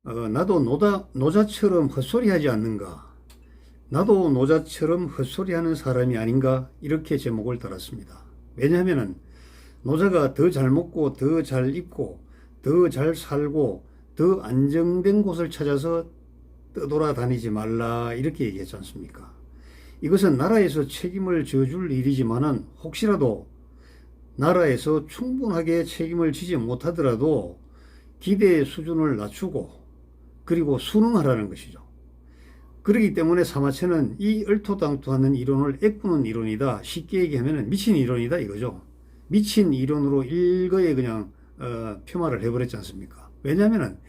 나도 노자처럼 헛소리하지 않는가? 나도 노자처럼 헛소리하는 사람이 아닌가? 이렇게 제목을 달았습니다. 왜냐하면 노자가 더 잘 먹고 더 잘 입고 더 잘 살고 더 안정된 곳을 찾아서 떠돌아다니지 말라 이렇게 얘기했지 않습니까? 이것은 나라에서 책임을 져줄 일이지만은 혹시라도 나라에서 충분하게 책임을 지지 못하더라도 기대의 수준을 낮추고 그리고 순응하라는 것이죠. 그렇기 때문에 사마천은 이 얼토당토하는 이론을 애꾸는 이론이다. 쉽게 얘기하면 미친 이론이다 이거죠. 미친 이론으로 일거에 그냥 폄하를 해버렸지 않습니까? 왜냐하면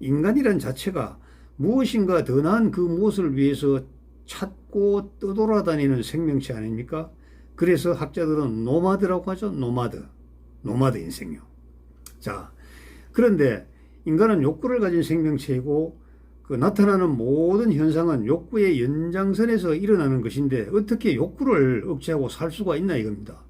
인간이란 자체가 무엇인가 더 나은 그 무엇을 위해서 찾고 떠돌아다니는 생명체 아닙니까? 그래서 학자들은 노마드라고 하죠. 노마드 인생요. 자, 그런데 인간은 욕구를 가진 생명체이고 그 나타나는 모든 현상은 욕구의 연장선에서 일어나는 것인데 어떻게 욕구를 억제하고 살 수가 있나 이겁니다.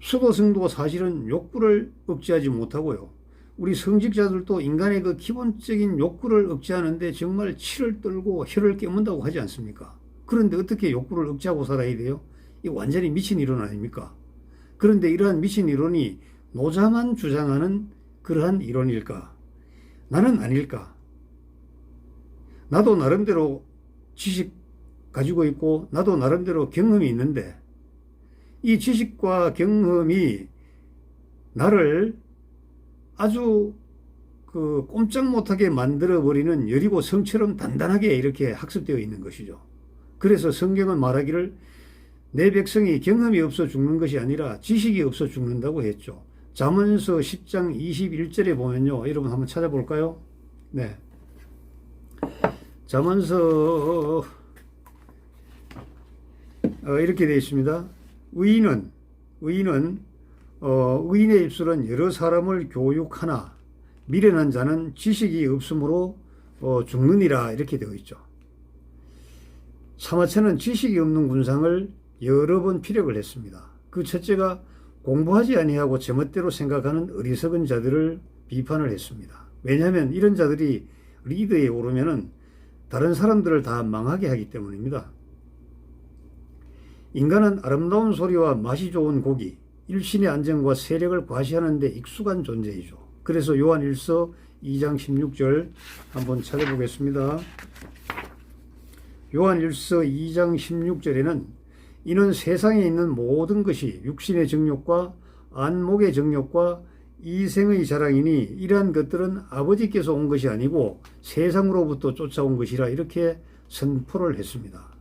수도승도 사실은 욕구를 억제하지 못하고요. 우리 성직자들도 인간의 그 기본적인 욕구를 억제하는데 정말 치를 떨고 혀를 깨문다고 하지 않습니까? 그런데 어떻게 욕구를 억제하고 살아야 돼요? 이 완전히 미친 이론 아닙니까? 그런데 이러한 미친 이론이 노자만 주장하는 그러한 이론일까? 나는 아닐까? 나도 나름대로 지식 가지고 있고 나도 나름대로 경험이 있는데 이 지식과 경험이 나를 아주 그 꼼짝 못하게 만들어버리는 여리고 성처럼 단단하게 이렇게 학습되어 있는 것이죠. 그래서 성경은 말하기를 내 백성이 경험이 없어 죽는 것이 아니라 지식이 없어 죽는다고 했죠. 잠언서 10장 21절에 보면요. 여러분 한번 찾아볼까요? 네. 잠언서 이렇게 되어 있습니다. 의인의 입술은 여러 사람을 교육하나 미련한 자는 지식이 없으므로 죽느니라 이렇게 되어 있죠. 사마천은 지식이 없는 군상을 여러 번 피력을 했습니다. 그 첫째가 공부하지 아니하고 제멋대로 생각하는 어리석은 자들을 비판을 했습니다. 왜냐하면 이런 자들이 리더에 오르면은 다른 사람들을 다 망하게 하기 때문입니다. 인간은 아름다운 소리와 맛이 좋은 고기, 일신의 안정과 세력을 과시하는 데 익숙한 존재이죠. 그래서 요한일서 2장 16절 한번 찾아보겠습니다. 요한일서 2장 16절에는 이는 세상에 있는 모든 것이 육신의 정욕과 안목의 정욕과 이생의 자랑이니 이러한 것들은 아버지께서 온 것이 아니고 세상으로부터 쫓아온 것이라 이렇게 선포를 했습니다.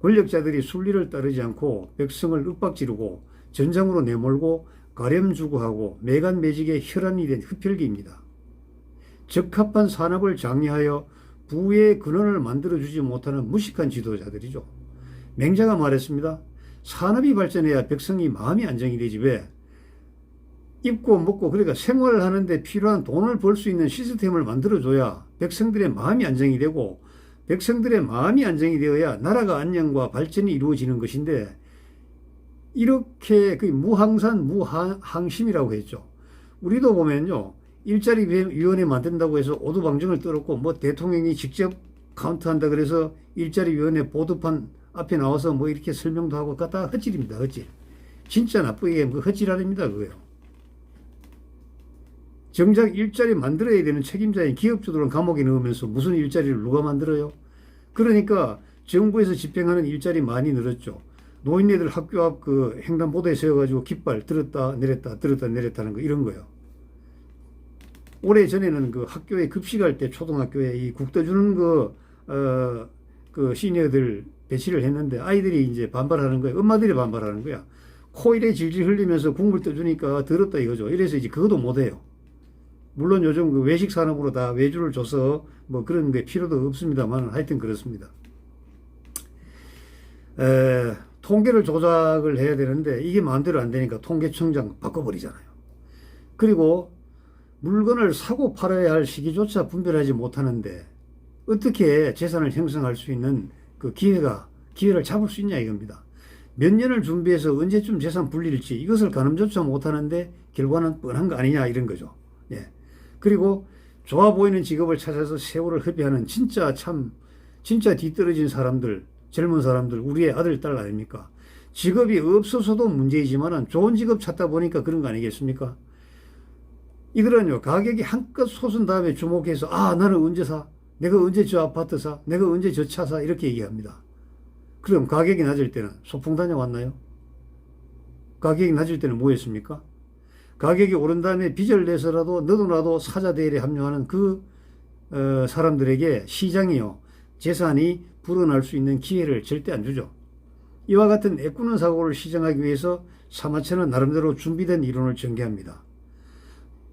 권력자들이 순리를 따르지 않고 백성을 윽박지르고 전장으로 내몰고 가렴주구하고 매간매직의 혈안이 된 흡혈귀입니다. 적합한 산업을 장려하여 부의 근원을 만들어주지 못하는 무식한 지도자들이죠. 맹자가 말했습니다. 산업이 발전해야 백성이 마음이 안정이 되지 왜 입고 먹고 그러니까 생활을 하는데 필요한 돈을 벌 수 있는 시스템을 만들어줘야 백성들의 마음이 안정이 되고 백성들의 마음이 안정이 되어야 나라가 안녕과 발전이 이루어지는 것인데 이렇게 그 무항산 무항심이라고 했죠. 우리도 보면요. 일자리위원회 만든다고 해서 오두방정을 떨었고 뭐 대통령이 직접 카운트한다 그래서 일자리위원회 보드판 앞에 나와서 뭐 이렇게 설명도 하고 갖다 헛질입니다. 헛질. 진짜 나쁘게 그 헛질 아닙니다. 그거요. 정작 일자리 만들어야 되는 책임자인 기업주들은 감옥에 넣으면서 무슨 일자리를 누가 만들어요? 그러니까 정부에서 집행하는 일자리 많이 늘었죠. 노인네들 학교 앞 그 횡단보도에 세워가지고 깃발 들었다 내렸다 들었다 내렸다는 거 이런 거요. 오래 전에는 그 학교에 급식할 때 초등학교에 이 국 떠주는 그 시니어들 배치를 했는데 아이들이 이제 반발하는 거예요. 엄마들이 반발하는 거야. 코일에 질질 흘리면서 국물 떠주니까 더럽다 이거죠. 이래서 이제 그것도 못해요. 물론 요즘 그 외식 산업으로 다 외주를 줘서 뭐 그런 게 필요도 없습니다만 하여튼 그렇습니다. 통계를 조작을 해야 되는데 이게 마음대로 안 되니까 통계청장 바꿔버리잖아요. 그리고 물건을 사고 팔아야 할 시기조차 분별하지 못하는데 어떻게 재산을 형성할 수 있는 그 기회를 잡을 수 있냐 이겁니다. 몇 년을 준비해서 언제쯤 재산 불릴지 이것을 가늠조차 못하는데 결과는 뻔한 거 아니냐 이런 거죠. 예. 그리고 좋아 보이는 직업을 찾아서 세월을 허비하는 진짜 뒤떨어진 사람들, 젊은 사람들, 우리의 아들, 딸 아닙니까? 직업이 없어서도 문제이지만 좋은 직업 찾다 보니까 그런 거 아니겠습니까? 이들은요, 가격이 한껏 솟은 다음에 주목해서, 아, 나는 언제 사? 내가 언제 저 아파트 사? 내가 언제 저 차 사? 이렇게 얘기합니다. 그럼 가격이 낮을 때는 소풍 다녀왔나요? 가격이 낮을 때는 뭐 했습니까? 가격이 오른 다음에 빚을 내서라도 너도 나도 사자 대회에 합류하는 사람들에게 시장이요, 재산이 불어날 수 있는 기회를 절대 안 주죠. 이와 같은 애꾸는 사고를 시정하기 위해서 사마천은 나름대로 준비된 이론을 전개합니다.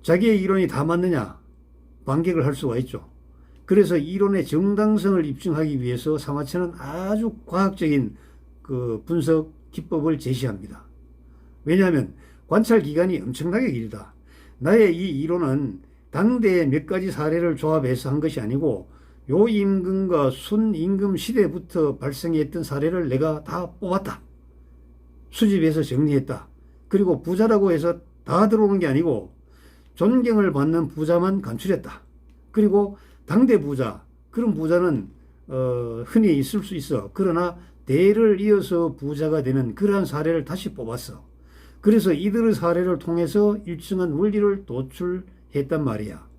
자기의 이론이 다 맞느냐? 반격을 할 수가 있죠. 그래서 이론의 정당성을 입증하기 위해서 사마천은 아주 과학적인 분석 기법을 제시합니다. 왜냐하면 관찰 기간이 엄청나게 길다. 나의 이 이론은 당대의 몇 가지 사례를 조합해서 한 것이 아니고 요임금과 순임금 시대부터 발생했던 사례를 내가 다 뽑았다. 수집해서 정리했다. 그리고 부자라고 해서 다 들어오는 게 아니고 존경을 받는 부자만 간출했다. 그리고 당대 부자, 그런 부자는 흔히 있을 수 있어. 그러나 대를 이어서 부자가 되는 그러한 사례를 다시 뽑았어. 그래서 이들의 사례를 통해서 일정한 원리를 도출했단 말이야.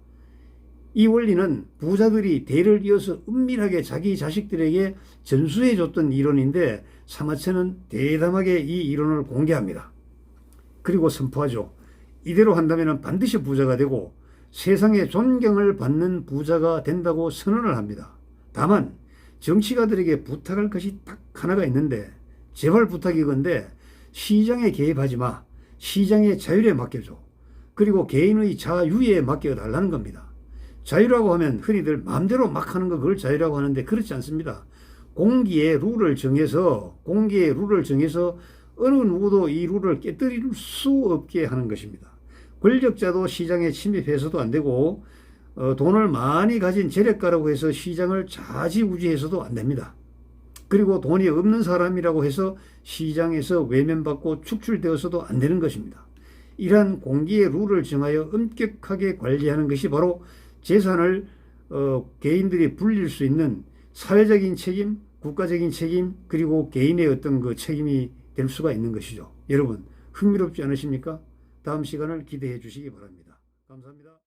이 원리는 부자들이 대를 이어서 은밀하게 자기 자식들에게 전수해줬던 이론인데 사마천은 대담하게 이 이론을 공개합니다. 그리고 선포하죠. 이대로 한다면 반드시 부자가 되고 세상에 존경을 받는 부자가 된다고 선언을 합니다. 다만 정치가들에게 부탁할 것이 딱 하나가 있는데, 제발 부탁이건데 시장에 개입하지 마. 시장의 자율에 맡겨줘. 그리고 개인의 자유에 맡겨달라는 겁니다. 자유라고 하면 흔히들 마음대로 막 하는 거, 그걸 자유라고 하는데 그렇지 않습니다. 공기의 룰을 정해서 어느 누구도 이 룰을 깨뜨릴 수 없게 하는 것입니다. 권력자도 시장에 침입해서도 안 되고 돈을 많이 가진 재력가라고 해서 시장을 좌지우지해서도 안 됩니다. 그리고 돈이 없는 사람이라고 해서 시장에서 외면받고 축출되어서도 안 되는 것입니다. 이러한 공기의 룰을 정하여 엄격하게 관리하는 것이 바로 재산을 개인들이 불릴 수 있는 사회적인 책임, 국가적인 책임, 그리고 개인의 어떤 책임이 될 수가 있는 것이죠. 여러분, 흥미롭지 않으십니까? 다음 시간을 기대해 주시기 바랍니다. 감사합니다.